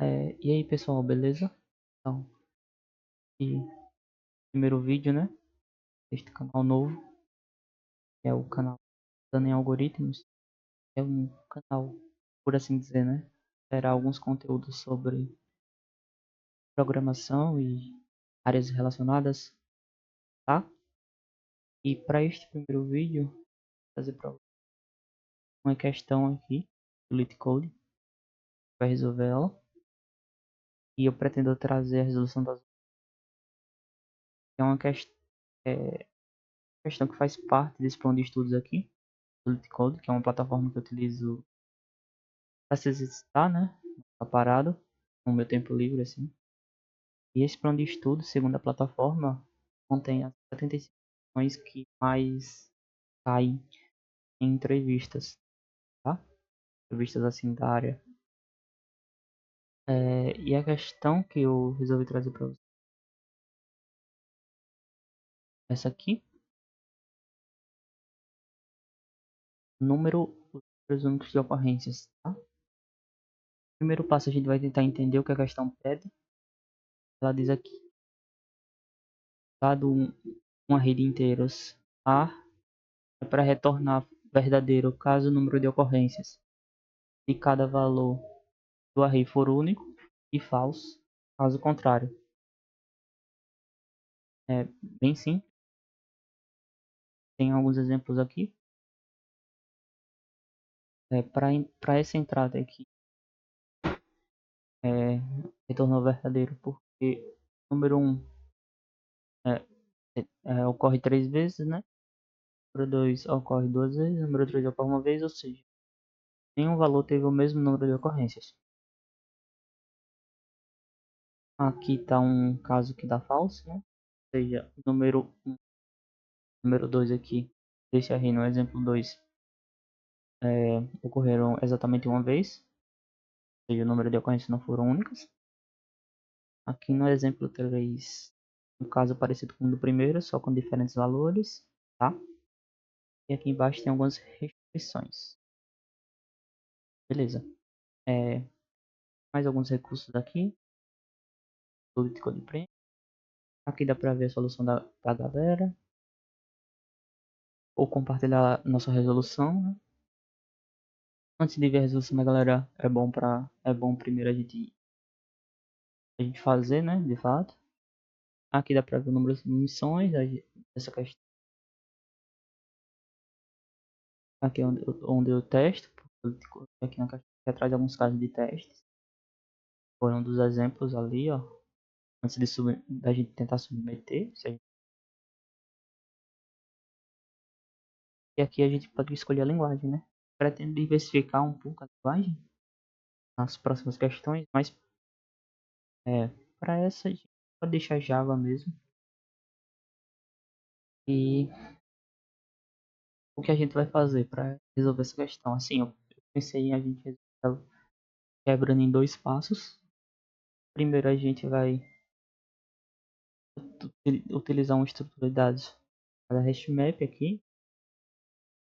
E aí pessoal, beleza? Então, e primeiro vídeo, né? Deste canal novo, que é o canal Dando em Algoritmos. É um canal, por assim dizer, né? Terá alguns conteúdos sobre programação e áreas relacionadas, tá? E para este primeiro vídeo, vou fazer para uma questão aqui do LeetCode, vai resolver ela. E eu pretendo trazer a resolução das é uma questão que faz parte desse plano de estudos aqui, do LeetCode, que é uma plataforma que eu utilizo para se exercitar, né? Tá parado no meu tempo livre, assim. E esse plano de estudo, segundo a plataforma, contém as 75 questões que mais caem em entrevistas, tá? Entrevistas assim da área. E a questão que eu resolvi trazer para você, essa aqui, número os únicos de ocorrências, tá? Primeiro passo a gente vai tentar entender o que a questão pede. Ela diz aqui, dado uma rede de inteiros A é para retornar verdadeiro caso o número de ocorrências de cada valor do array for único e falso, caso contrário. É bem simples, tem alguns exemplos aqui. Para essa entrada aqui, é, retornou verdadeiro porque número 1 ocorre 3 vezes, né? Número 2 ocorre 2 vezes, número 3 ocorre uma vez, ou seja, nenhum valor teve o mesmo número de ocorrências. Aqui está um caso que dá falso, né? Ou seja, número 1, número 2 aqui, desse array no exemplo 2, ocorreram exatamente uma vez, ou seja, o número de ocorrências não foram únicas. Aqui no exemplo 3, um caso parecido com o do primeiro, só com diferentes valores, tá? E aqui embaixo tem algumas restrições. Beleza. É, mais alguns recursos aqui, político de prêmio. Aqui dá para ver a solução da galera, ou compartilhar nossa resolução, né? Antes de ver a resolução da galera, é bom primeiro a gente fazer, né, de fato. Aqui dá para ver o número de missões dessa questão. Aqui é onde eu testo, aqui na caixa atrás alguns casos de testes. Foram um dos exemplos ali, ó, antes da gente tentar submeter. E aqui a gente pode escolher a linguagem, né? Pretendo diversificar um pouco a linguagem nas próximas questões, mas é, para essa a gente pode deixar Java mesmo. E o que a gente vai fazer para resolver essa questão? Assim, eu pensei em a gente resolver ela quebrando em dois passos. Primeiro a gente vai utilizar uma estrutura de dados para HashMap aqui.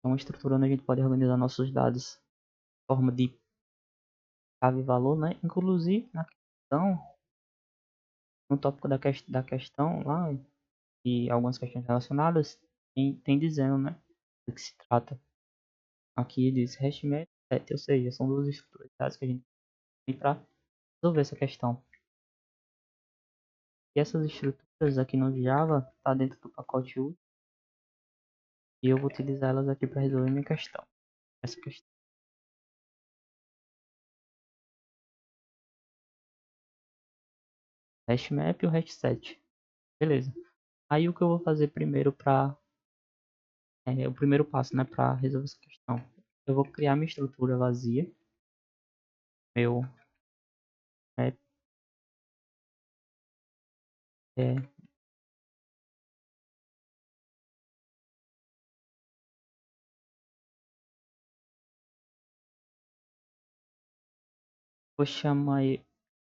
É uma estrutura onde a gente pode organizar nossos dados em forma de chave e valor, né? Inclusive na questão, no tópico da questão lá, e algumas questões relacionadas, tem dizendo, né, do que se trata. Aqui diz HashMap 7, ou seja, são duas estruturas de dados que a gente tem para resolver essa questão. E essas estruturas aqui no Java está dentro do pacote útil e eu vou utilizar elas aqui para resolver minha questão. Essa questão. HashMap e o hashset. Beleza. Aí o que eu vou fazer primeiro o primeiro passo, né, para resolver essa questão. Eu vou criar minha estrutura vazia. Meu map é, vou chamar de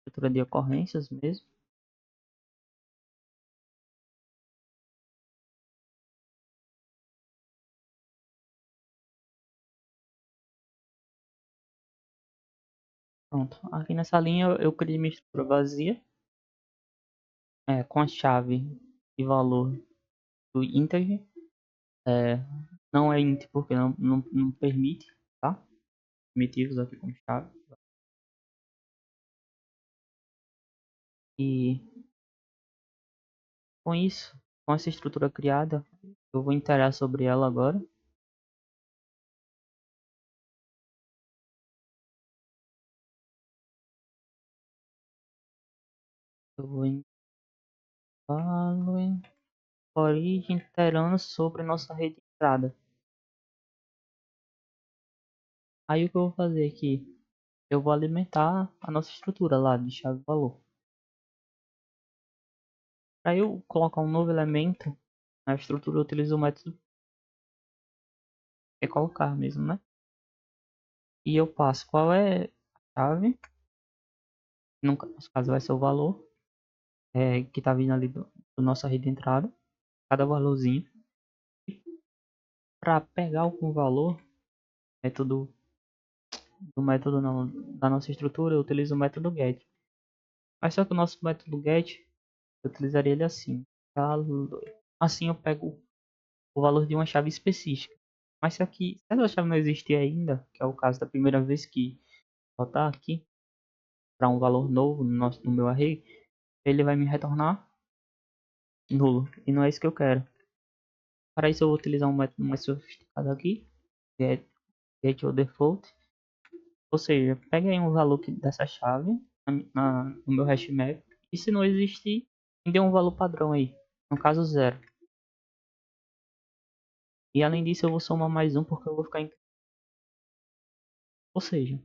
estrutura de ocorrências mesmo. Pronto. Aqui nessa linha eu criei minha estrutura vazia, com a chave e valor do integer. Não é int porque não permite, tá? Primitivos aqui como chave. E com isso, com essa estrutura criada, eu vou interar sobre ela agora. Eu vou em value origem iterando sobre nossa rede de entrada. Aí o que eu vou fazer aqui? Eu vou alimentar a nossa estrutura lá de chave valor. Para eu colocar um novo elemento na estrutura, eu utilizo o método é colocar mesmo, né? E eu passo qual é a chave, no caso vai ser o valor que está vindo ali do nossa rede de entrada, cada valorzinho. Para pegar algum valor, método do método não, da nossa estrutura, eu utilizo o método get. Mas só que o nosso método get, eu utilizaria ele assim. Assim eu pego o valor de uma chave específica. Mas se essa chave não existir ainda, que é o caso da primeira vez que botar aqui para um valor novo no meu array, ele vai me retornar nulo. E não é isso que eu quero. Para isso eu vou utilizar um método mais sofisticado aqui, get o default. Ou seja, pega aí um valor dessa chave no meu hash map. E se não existir, me dê um valor padrão aí. No caso, zero. E além disso, eu vou somar mais um porque eu vou ficar em... Ou seja,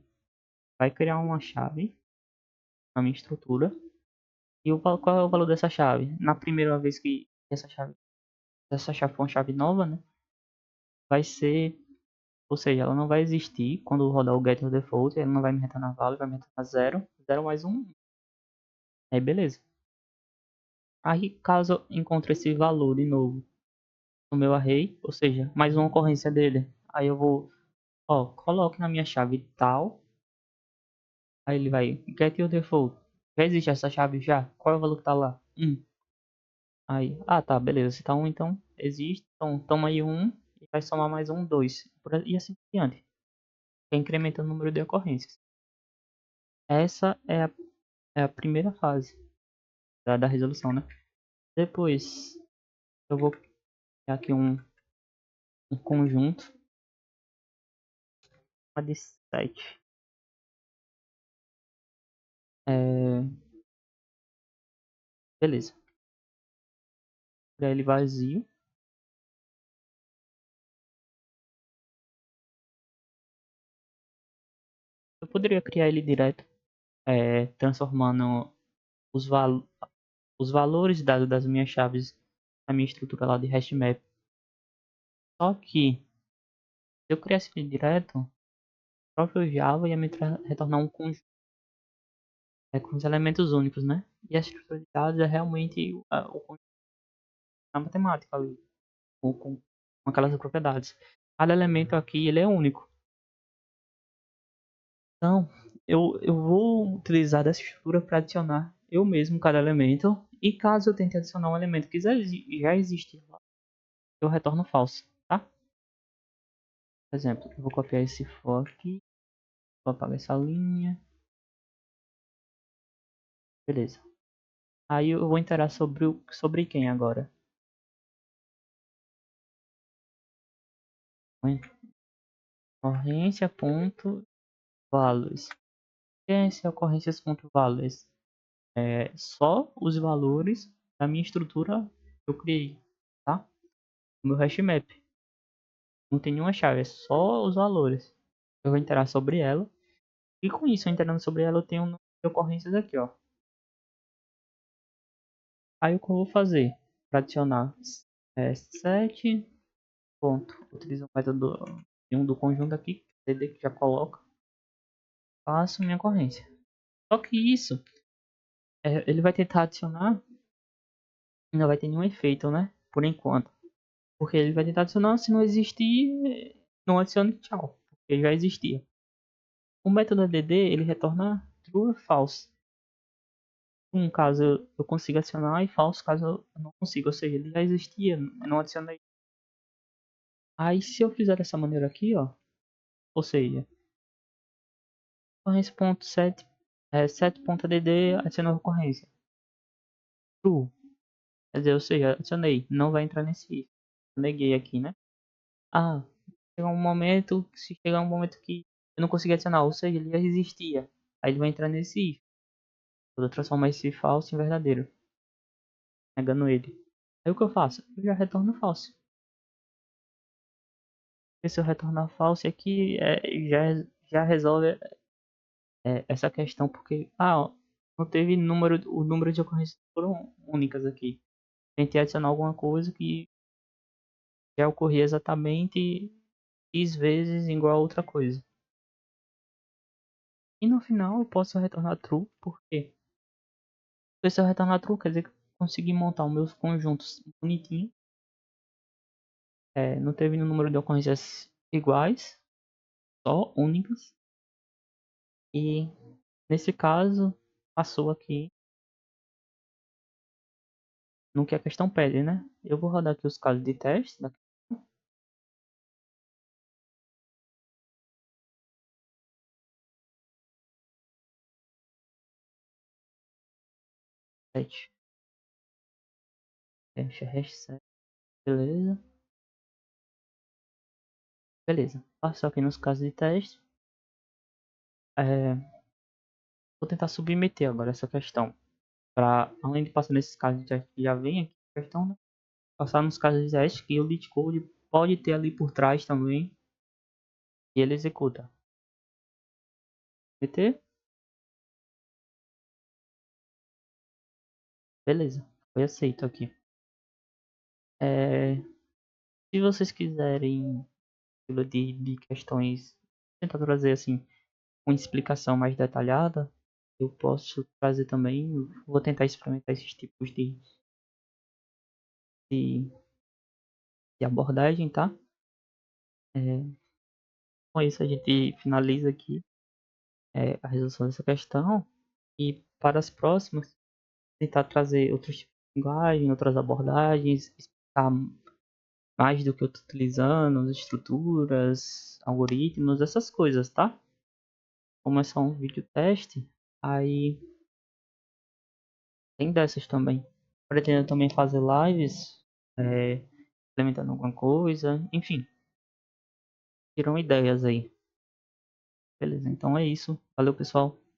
vai criar uma chave na minha estrutura. E qual é o valor dessa chave? Na primeira vez que essa chave for uma chave nova, né? Vai ser... Ou seja, ela não vai existir quando rodar o get default. Ela não vai me retornar valor, vai me retornar zero. Zero mais um. Aí beleza. Aí caso eu encontre esse valor de novo no meu array, ou seja, mais uma ocorrência dele. Aí eu vou, coloque na minha chave tal. Aí ele vai, get your default. Já existe essa chave já? Qual é o valor que tá lá? 1. Aí, tá, beleza. Se tá 1, então existe. Então toma aí 1 e vai somar mais um, 2. E assim por diante. Vai incrementando o número de ocorrências. Essa é a primeira fase da resolução, né? Depois eu vou criar aqui um conjunto de 7. Beleza. Criar ele vazio. Eu poderia criar ele direto, transformando os, val os valores dados das minhas chaves na minha estrutura lá de hashmap. Só que, se eu criasse ele direto, o próprio Java ia me retornar um conjunto com os elementos únicos, né? E a estrutura de dados é realmente o conjunto da matemática ali, com aquelas propriedades. Cada elemento aqui ele é único. Então, eu vou utilizar dessa estrutura para adicionar eu mesmo cada elemento. E caso eu tente adicionar um elemento que já existe lá, eu retorno falso, tá? Por exemplo, eu vou copiar esse for aqui, vou apagar essa linha. Beleza. Aí eu vou interar sobre quem agora? Ocorrência.values. Quem é esse ocorrências.values? Só os valores da minha estrutura que eu criei, tá? O meu hashmap. Não tem nenhuma chave, é só os valores. Eu vou interar sobre ela. E com isso, entrando sobre ela, eu tenho um número de ocorrências aqui, ó. Aí o que eu vou fazer? Para adicionar 7 ponto. Utilizo o método do conjunto aqui, cd que já coloca. Faço minha ocorrência. Só que isso, ele vai tentar adicionar e não vai ter nenhum efeito, né? Por enquanto. Porque ele vai tentar adicionar, se não existir, não adicione, tchau. Porque já existia. O método ADD, ele retorna true ou false. Um caso eu consigo adicionar e false caso eu não consiga. Ou seja, ele já existia, eu não adicionei. Aí se eu fizer dessa maneira aqui, ó. Ou seja, ocorrência.set, 7.add adicionou ocorrência. True. Quer dizer, ou seja, adicionei. Não vai entrar nesse if. Neguei aqui, né? Ah, se chegar um momento que eu não consegui adicionar, ou seja, ele já existia. Aí ele vai entrar nesse if. Vou transformar esse false em verdadeiro, negando ele. Aí o que eu faço? Eu já retorno false. E se eu retornar false aqui, já resolve essa questão, porque não teve o número de ocorrências foram únicas aqui. Tentei adicionar alguma coisa que já ocorria exatamente x vezes igual a outra coisa. E no final eu posso retornar true, por quê? Porque se eu retornar true, quer dizer que eu consegui montar os meus conjuntos bonitinho. Não teve um número de ocorrências iguais, só únicas. E nesse caso, passou aqui no que a questão pede, né? Eu vou rodar aqui os casos de teste. Set, hash set, beleza. Beleza. Passou aqui nos casos de teste. Vou tentar submeter agora essa questão. Além de passar nesses casos de teste que já vem aqui a questão, né? Passar nos casos de teste que o lead code pode ter ali por trás também. E ele executa. Meter. Beleza. Foi aceito aqui. Se vocês quiserem de questões, tentar trazer assim uma explicação mais detalhada, eu posso trazer também. Vou tentar experimentar esses tipos de, de abordagem, tá? É, com isso a gente finaliza aqui a resolução dessa questão e para as próximas tentar trazer outros tipos de linguagem, outras abordagens, explicar mais do que eu estou utilizando, estruturas, algoritmos, essas coisas, tá? Como é só um vídeo teste, aí tem dessas também. Pretendo também fazer lives, implementando alguma coisa, enfim, tiram ideias aí. Beleza, então é isso. Valeu, pessoal.